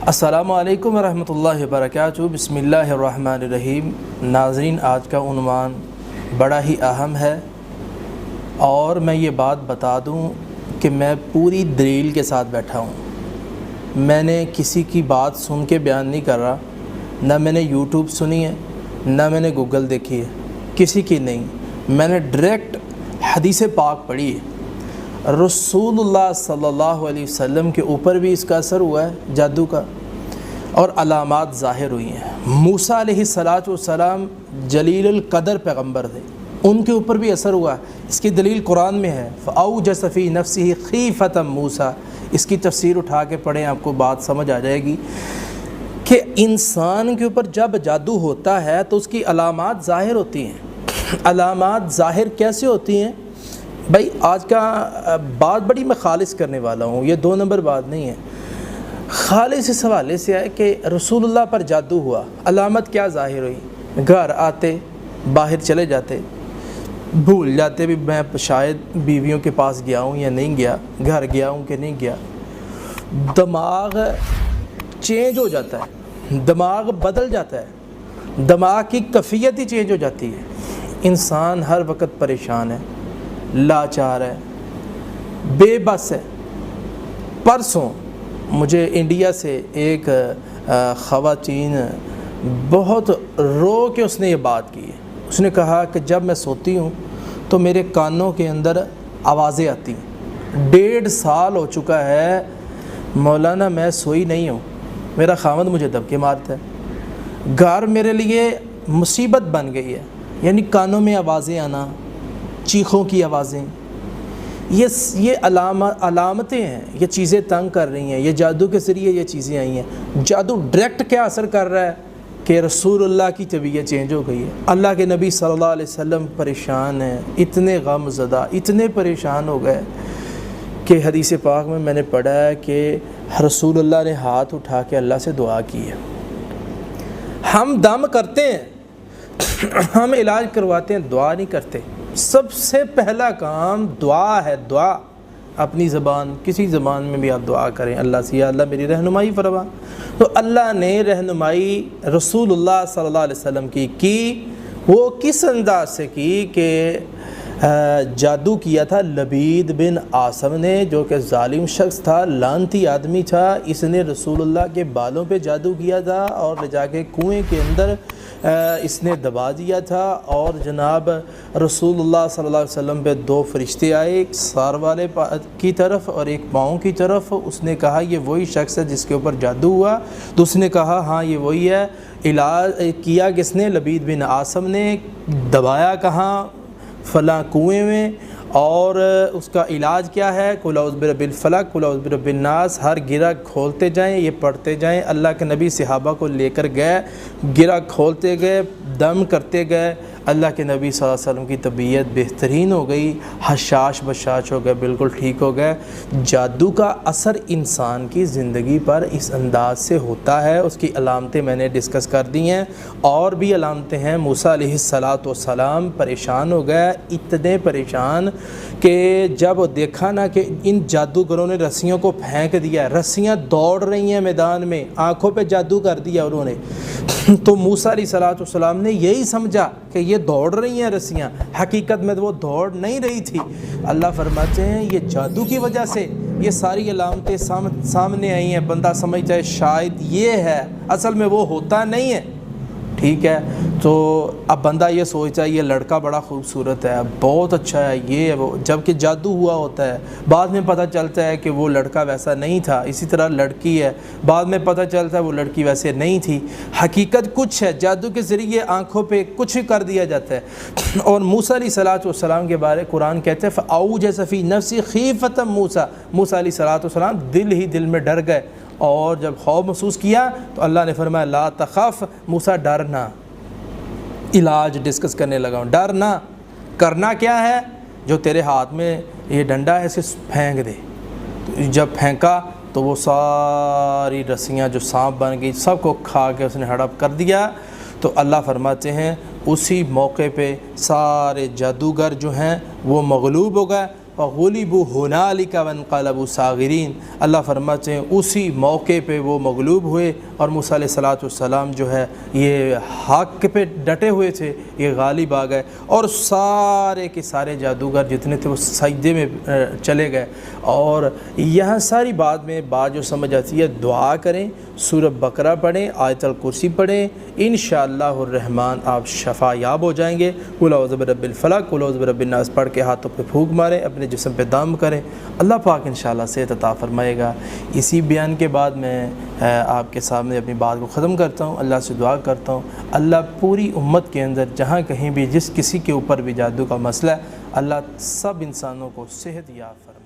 السلام علیکم ورحمۃ اللہ وبرکاتہ۔ بسم اللہ الرحمن الرحیم۔ ناظرین، آج کا عنوان بڑا ہی اہم ہے اور میں یہ بات بتا دوں کہ میں پوری دلیل کے ساتھ بیٹھا ہوں۔ میں نے کسی کی بات سن کے بیان نہیں کر رہا، نہ میں نے یوٹیوب سنی ہے، نہ میں نے گوگل دیکھی ہے، کسی کی نہیں۔ میں نے ڈائریکٹ حدیث پاک پڑھی ہے۔ رسول اللہ صلی اللہ علیہ وسلم کے اوپر بھی اس کا اثر ہوا ہے جادو کا، اور علامات ظاہر ہوئی ہیں۔ موسیٰ علیہ السلام جلیل القدر پیغمبر تھے، ان کے اوپر بھی اثر ہوا ہے۔ اس کی دلیل قرآن میں ہے، فَأَوْجَسَ فِي نَفْسِهِ خِیفَةً موسیٰ۔ اس کی تفسیر اٹھا کے پڑھیں، آپ کو بات سمجھ آ جائے گی کہ انسان کے اوپر جب جادو ہوتا ہے تو اس کی علامات ظاہر ہوتی ہیں۔ علامات ظاہر کیسے ہوتی ہیں؟ بھائی آج کا بات بڑی میں خالص کرنے والا ہوں، یہ 2 نمبر بات نہیں ہے، خالص اس حوالے سے ہے کہ رسول اللہ پر جادو ہوا، علامت کیا ظاہر ہوئی؟ گھر آتے، باہر چلے جاتے، بھول جاتے بھی میں شاید بیویوں کے پاس گیا ہوں یا نہیں گیا، گھر گیا ہوں کہ نہیں گیا۔ دماغ چینج ہو جاتا ہے، دماغ بدل جاتا ہے، دماغ کی کیفیت ہی چینج ہو جاتی ہے۔ انسان ہر وقت پریشان ہے، لاچار ہے، بے بس ہے۔ پرسوں مجھے انڈیا سے ایک خواتین بہت رو کے اس نے یہ بات کی ہے۔ اس نے کہا کہ جب میں سوتی ہوں تو میرے کانوں کے اندر آوازیں آتی ہیں۔ 1.5 سال ہو چکا ہے مولانا میں سوئی نہیں ہوں، میرا خاوند مجھے دبکے مارتا ہے، گھر میرے لیے مصیبت بن گئی ہے۔ یعنی کانوں میں آوازیں آنا، چیخوں کی آوازیں، یہ علامتیں ہیں، یہ چیزیں تنگ کر رہی ہیں، یہ جادو کے ذریعے یہ چیزیں آئی ہیں۔ جادو ڈائریکٹ کیا اثر کر رہا ہے کہ رسول اللہ کی طبیعت چینج ہو گئی ہے۔ اللہ کے نبی صلی اللہ علیہ وسلم پریشان ہیں، اتنے غم زدہ، اتنے پریشان ہو گئے کہ حدیث پاک میں نے پڑھا ہے کہ رسول اللہ نے ہاتھ اٹھا کے اللہ سے دعا کی ہے۔ ہم دم کرتے ہیں، ہم علاج کرواتے ہیں، دعا نہیں کرتے۔ سب سے پہلا کام دعا ہے۔ دعا اپنی زبان، کسی زبان میں بھی آپ دعا کریں اللہ سے، یا اللہ میری رہنمائی فرما۔ تو اللہ نے رہنمائی رسول اللہ صلی اللہ علیہ وسلم کی وہ کس انداز سے کی کہ جادو کیا تھا لبید بن عاصم نے، جو کہ ظالم شخص تھا، لعنتی آدمی تھا۔ اس نے رسول اللہ کے بالوں پہ جادو کیا تھا اور لے جا کے کنویں کے اندر اس نے دبا دیا تھا، اور جناب رسول اللہ صلی اللہ علیہ وسلم پہ 2 فرشتے آئے، ایک سار والے کی طرف اور ایک پاؤں کی طرف۔ اس نے کہا یہ وہی شخص ہے جس کے اوپر جادو ہوا؟ تو اس نے کہا ہاں یہ وہی ہے۔ علاج کیا کس نے؟ لبید بن عاصم نے۔ دبایا کہاں؟ فلاں کنویں میں۔ اور اس کا علاج کیا ہے؟ قل اعوذ برب الفلق، قل اعوذ برب الناس۔ ہر گرہ کھولتے جائیں، یہ پڑھتے جائیں۔ اللہ کے نبی صحابہ کو لے کر گئے، گرہ کھولتے گئے، دم کرتے گئے۔ اللہ کے نبی صلی اللہ علیہ وسلم کی طبیعت بہترین ہو گئی، حشاش بشاش ہو گئے، بالکل ٹھیک ہو گئے۔ جادو کا اثر انسان کی زندگی پر اس انداز سے ہوتا ہے۔ اس کی علامتیں میں نے ڈسکس کر دی ہیں، اور بھی علامتیں ہیں۔ موسیٰ علیہ السلام پریشان ہو گئے، اتنے پریشان کہ جب دیکھا نا کہ ان جادوگروں نے رسیوں کو پھینک دیا، رسیاں دوڑ رہی ہیں میدان میں، آنکھوں پہ جادو کر دیا انہوں نے، تو موسیٰ علیہ السلام نے یہی سمجھا کہ یہ دوڑ رہی ہیں رسیاں، حقیقت میں وہ دوڑ نہیں رہی تھی۔ اللہ فرماتے ہیں یہ جادو کی وجہ سے یہ ساری علامتیں سامنے آئی ہیں۔ بندہ سمجھتا ہے شاید یہ ہے، اصل میں وہ ہوتا نہیں ہے، ٹھیک ہے۔ تو اب بندہ یہ سوچتا ہے یہ لڑکا بڑا خوبصورت ہے، بہت اچھا ہے، یہ ہے وہ، جب کہ جادو ہوا ہوتا ہے بعد میں پتہ چلتا ہے کہ وہ لڑکا ویسا نہیں تھا۔ اسی طرح لڑکی ہے، بعد میں پتہ چلتا ہے وہ لڑکی ویسے نہیں تھی، حقیقت کچھ ہے۔ جادو کے ذریعے آنکھوں پہ کچھ کر دیا جاتا ہے۔ اور موسیٰ علیہ السلام کے بارے قرآن کہتے ہیں فَأَوْجَسَ فِي نَفْسِهِ خِیفَةً موسیٰ۔ موسیٰ علیہ السلام دل ہی دل میں ڈر گئے، اور جب خوف محسوس کیا تو اللہ نے فرمایا لا تخف، موسیٰ ڈرنا۔ علاج ڈسکس کرنے لگا ہوں، ڈرنا۔ کرنا کیا ہے؟ جو تیرے ہاتھ میں یہ ڈنڈا ہے اسے پھینک دے۔ جب پھینکا تو وہ ساری رسیاں جو سانپ بن گئی سب کو کھا کے اس نے ہڑپ کر دیا۔ تو اللہ فرماتے ہیں اسی موقع پہ سارے جادوگر جو ہیں وہ مغلوب ہو گئے، وغلبوا هنالك وانقلبوا صاغرین، اللہ فرماتے ہیں اسی موقع پہ وہ مغلوب ہوئے اور موسیٰ علیہ السلام جو ہے یہ حق پہ ڈٹے ہوئے تھے، یہ غالب آ گئے اور سارے کے سارے جادوگر جتنے تھے وہ سجدے میں چلے گئے۔ اور یہاں ساری بات میں بات جو سمجھ آتی ہے، دعا کریں، سورہ بقرہ پڑھیں، آیت الکرسی پڑھیں، انشاءاللہ الرحمن آپ شفا یاب ہو جائیں گے۔ قل اعوذ برب الفلق، قل اعوذ برب الناس پڑھ کے ہاتھوں پہ پھونک ماریں، اپنے جسم پہ دم کریں، اللہ پاک انشاءاللہ صحت عطا فرمائے گا۔ اسی بیان کے بعد میں آپ کے سامنے اپنی بات کو ختم کرتا ہوں، اللہ سے دعا کرتا ہوں اللہ پوری امت کے اندر جہاں کہیں بھی جس کسی کے اوپر بھی جادو کا مسئلہ ہے، اللہ سب انسانوں کو صحت یاب فرمائے۔